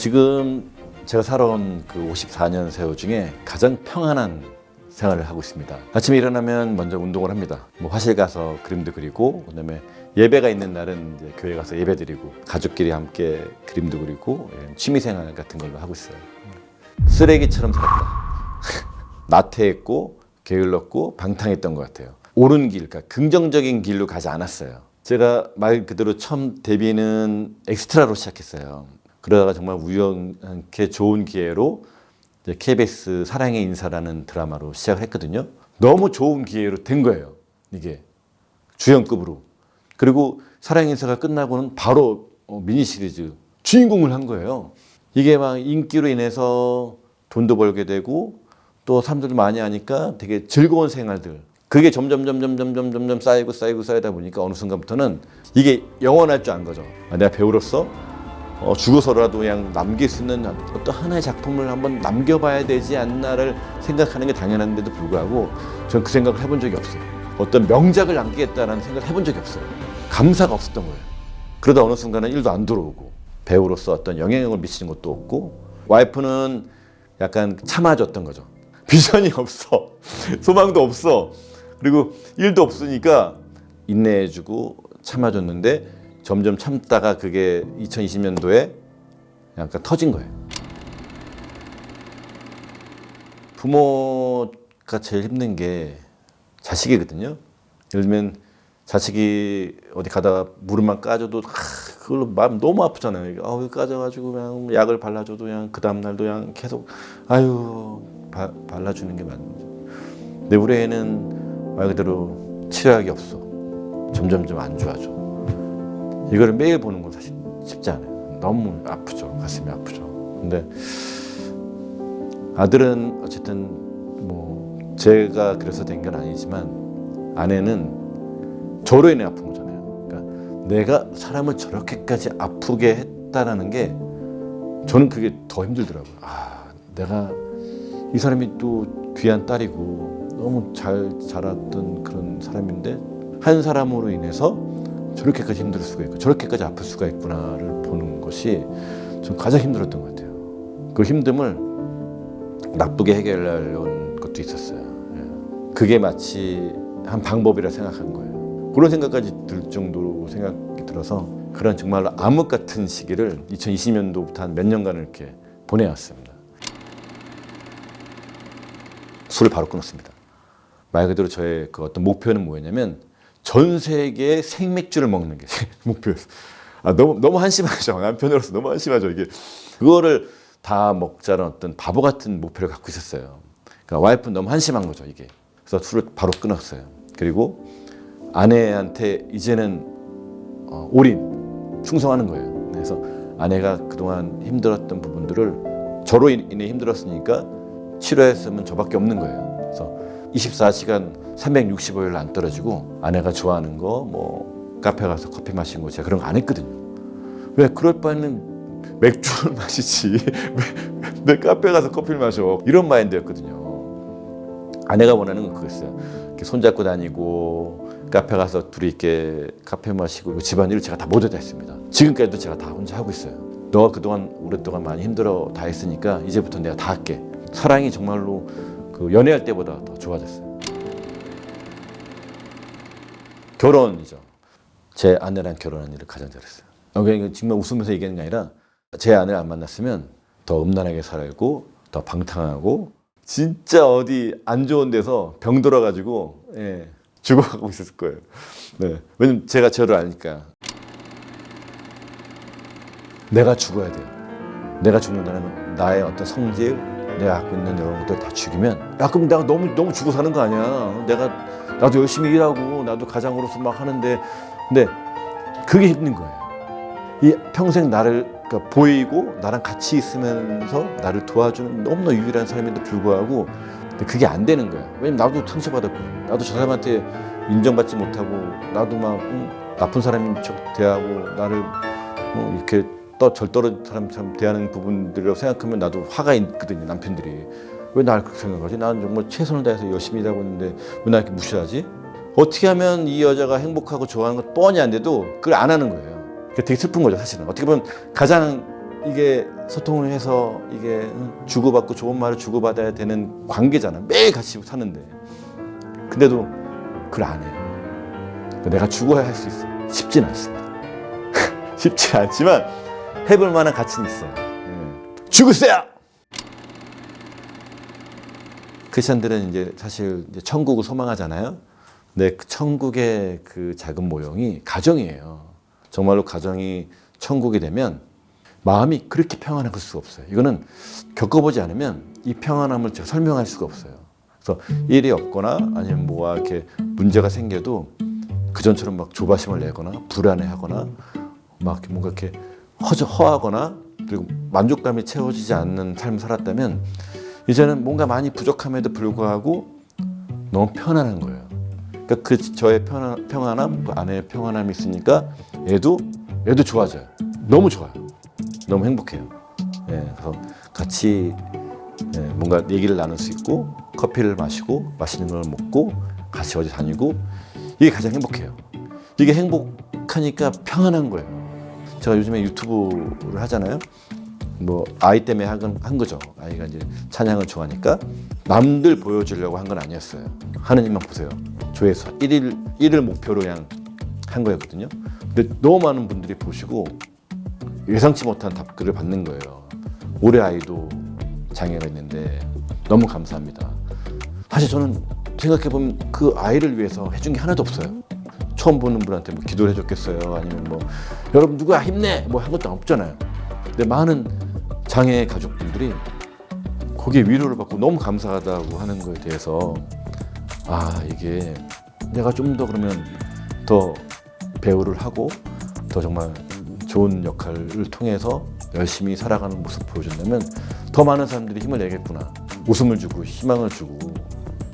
지금 제가 살아온 그 54년 세월 중에 가장 평안한 생활을 하고 있습니다. 아침에 일어나면 먼저 운동을 합니다. 뭐 화실 가서 그림도 그리고, 그다음에 예배가 있는 날은 이제 교회 가서 예배 드리고, 가족끼리 함께 그림도 그리고, 취미 생활 같은 걸로 하고 있어요. 쓰레기처럼 살았다. 나태했고 게을렀고 방탕했던 것 같아요. 옳은 길, 그러니까 긍정적인 길로 가지 않았어요. 제가 말 그대로 처음 데뷔는 엑스트라로 시작했어요. 그러다가 정말 우연하게 좋은 기회로 이제 KBS 사랑의 인사라는 드라마로 시작을 했거든요. 너무 좋은 기회로 된 거예요. 이게 주연급으로. 그리고 사랑의 인사가 끝나고는 바로 미니 시리즈 주인공을 한 거예요. 이게 막 인기로 인해서 돈도 벌게 되고 또 사람들도 많이 하니까 되게 즐거운 생활들. 그게 점점 쌓이다 보니까 어느 순간부터는 이게 영원할 줄 안 거죠. 내가 배우로서 죽어서라도 그냥 남길 수 있는 어떤 하나의 작품을 한번 남겨봐야 되지 않나를 생각하는 게 당연한데도 불구하고 저는 그 생각을 해본 적이 없어요. 어떤 명작을 남기겠다라는 생각을 해본 적이 없어요. 감사가 없었던 거예요. 그러다 어느 순간은 일도 안 들어오고 배우로서 어떤 영향력을 미치는 것도 없고, 와이프는 약간 참아줬던 거죠. 비전이 없어. 소망도 없어. 그리고 일도 없으니까 인내해주고 참아줬는데 점점 참다가 그게 2020년도에 약간 터진 거예요. 부모가 제일 힘든 게 자식이거든요. 예를 들면 자식이 어디 가다가 무릎만 까줘도 그걸로 마음 너무 아프잖아요. 까져가지고 그냥 약을 발라줘도 그냥 그 다음날도 그냥 계속 발라주는 게 맞는데, 근데 우리 애는 말 그대로 치료약이 없어. 점점 안 좋아져. 이거를 매일 보는 건 사실 쉽지 않아요. 너무 아프죠. 가슴이 아프죠. 근데 아들은 어쨌든 뭐 제가 그래서 된 건 아니지만 아내는 저로 인해 아픈 거잖아요. 그러니까 내가 사람을 저렇게까지 아프게 했다라는 게 저는 그게 더 힘들더라고요. 내가 이 사람이 또 귀한 딸이고 너무 잘 자랐던 그런 사람인데 한 사람으로 인해서 저렇게까지 힘들 수가 있고 저렇게까지 아플 수가 있구나를 보는 것이 전 가장 힘들었던 것 같아요. 그 힘듦을 나쁘게 해결하려는 것도 있었어요. 그게 마치 한 방법이라 생각한 거예요. 그런 생각까지 들 정도로 생각이 들어서 그런 정말로 암흑 같은 시기를 2020년도부터 한 몇 년간을 이렇게 보내왔습니다. 술을 바로 끊었습니다. 말 그대로 저의 그 어떤 목표는 뭐였냐면 전 세계의 생맥주를 먹는 게 목표였어요. 너무 한심하죠. 남편으로서 너무 한심하죠. 이게 그거를 다 먹자는 어떤 바보 같은 목표를 갖고 있었어요. 그러니까 와이프는 너무 한심한 거죠, 이게. 그래서 술을 바로 끊었어요. 그리고 아내한테 이제는 올인, 충성하는 거예요. 그래서 아내가 그동안 힘들었던 부분들을 저로 인해 힘들었으니까 치료했으면 저밖에 없는 거예요. 그래서 24시간 365일 안 떨어지고 아내가 좋아하는 거 뭐 카페 가서 커피 마시는 거 제가 그런 거 안 했거든요. 왜 그럴 바에는 맥주를 마시지 왜 카페 가서 커피를 마셔, 이런 마인드였거든요. 아내가 원하는 건 그거였어요. 이렇게 손잡고 다니고 카페 가서 둘이 이렇게 카페 마시고 집안일을 제가 다 모두 다 했습니다. 지금까지도 제가 다 혼자 하고 있어요. 너가 그동안 오랫동안 많이 힘들어 다 했으니까 이제부터 내가 다 할게. 사랑이 정말로 그 연애할 때보다 더 좋아졌어요. 결혼이죠. 제 아내랑 결혼한 일을 가장 잘했어요. 그냥 정말 웃으면서 얘기하는 게 아니라 제 아내를 안 만났으면 더 음란하게 살고 더 방탕하고 진짜 어디 안 좋은 데서 병 들어가지고 죽어가고 있었을 거예요. 네. 왜냐면 제가 저를 아니까. 내가 죽어야 돼요. 내가 죽는다면 나의 어떤 성질, 내가 갖고 있는 이런 것들 다 죽이면, 그럼 내가 너무 죽어 사는 거 아니야. 나도 열심히 일하고 나도 가장으로서 막 하는데, 근데 그게 힘든 거예요. 이 평생 나를 그러니까 보이고 나랑 같이 있으면서 나를 도와주는 너무나 유일한 사람인데 불구하고 근데 그게 안 되는 거야. 왜냐면 나도 상처받았고 나도 저 사람한테 인정받지 못하고 나도 막 나쁜 사람인 척 대하고 나를 이렇게 절떨어진 사람처럼 대하는 부분들이라고 생각하면 나도 화가 있거든요. 남편들이 왜 날 그렇게 생각하지? 나는 정말 최선을 다해서 열심히 일하고 있는데 왜 날 이렇게 무시하지? 어떻게 하면 이 여자가 행복하고 좋아하는 것 뻔히 안 돼도 그걸 안 하는 거예요. 되게 슬픈 거죠, 사실은. 어떻게 보면 가장 이게 소통을 해서 이게 주고받고 좋은 말을 주고받아야 되는 관계잖아. 매일 같이 사는데. 근데도 그걸 안 해요. 내가 죽어야 할 수 있어. 쉽진 않습니다. 쉽지 않지만 해볼 만한 가치는 있어요. 죽으세요! 크리스천들은 이제 사실 이제 천국을 소망하잖아요. 근데 그 천국의 그 작은 모형이 가정이에요. 정말로 가정이 천국이 되면 마음이 그렇게 평안할 수가 없어요. 이거는 겪어보지 않으면 이 평안함을 제가 설명할 수가 없어요. 그래서 일이 없거나 아니면 뭐가 이렇게 문제가 생겨도 그전처럼 막 조바심을 내거나 불안해하거나 막 뭔가 이렇게 허하거나 그리고 만족감이 채워지지 않는 삶을 살았다면 이제는 뭔가 많이 부족함에도 불구하고 너무 편안한 거예요. 그러니까 그 저의 평안함, 그 아내의 평안함이 있으니까 얘도 좋아져요. 너무 좋아요. 너무 행복해요. 예, 그래서 같이 뭔가 얘기를 나눌 수 있고 커피를 마시고 맛있는 걸 먹고 같이 어디 다니고 이게 가장 행복해요. 이게 행복하니까 평안한 거예요. 제가 요즘에 유튜브를 하잖아요. 뭐 아이 때문에 한 거죠. 아이가 이제 찬양을 좋아하니까 남들 보여주려고 한 건 아니었어요. 하느님만 보세요. 조회수 1을 목표로 그냥 한 거였거든요. 근데 너무 많은 분들이 보시고 예상치 못한 답글을 받는 거예요. 올해 아이도 장애가 있는데 너무 감사합니다. 사실 저는 생각해보면 그 아이를 위해서 해준 게 하나도 없어요. 처음 보는 분한테 뭐 기도를 해줬겠어요. 아니면 뭐 여러분 누구야 힘내 뭐 한 것도 없잖아요. 근데 많은 장애 가족분들이 거기에 위로를 받고 너무 감사하다고 하는 거에 대해서 이게 내가 좀 더 그러면 더 배우를 하고 더 정말 좋은 역할을 통해서 열심히 살아가는 모습 보여준다면 더 많은 사람들이 힘을 내겠구나. 웃음을 주고 희망을 주고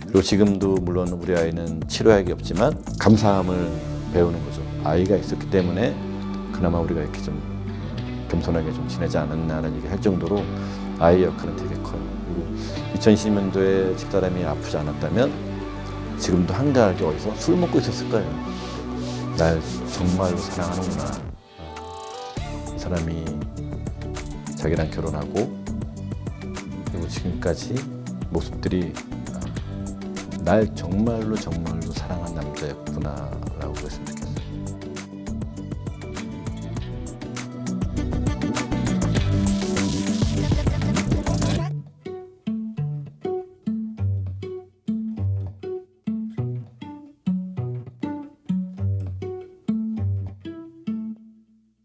그리고 지금도 물론 우리 아이는 치료약이 없지만 감사함을 배우는 거죠. 아이가 있었기 때문에 그나마 우리가 이렇게 좀 겸손하게 좀 지내지 않았나라는 얘기를 할 정도로 아이의 역할은 되게 커요. 그리고 2020년도에 집사람이 아프지 않았다면 지금도 한가하게 어디서 술 먹고 있었을 거예요. 날 정말로 사랑하는구나. 이 사람이 자기랑 결혼하고 그리고 지금까지 모습들이 날 정말로 사랑한 남자였구나 라고 그랬으면 좋겠어요.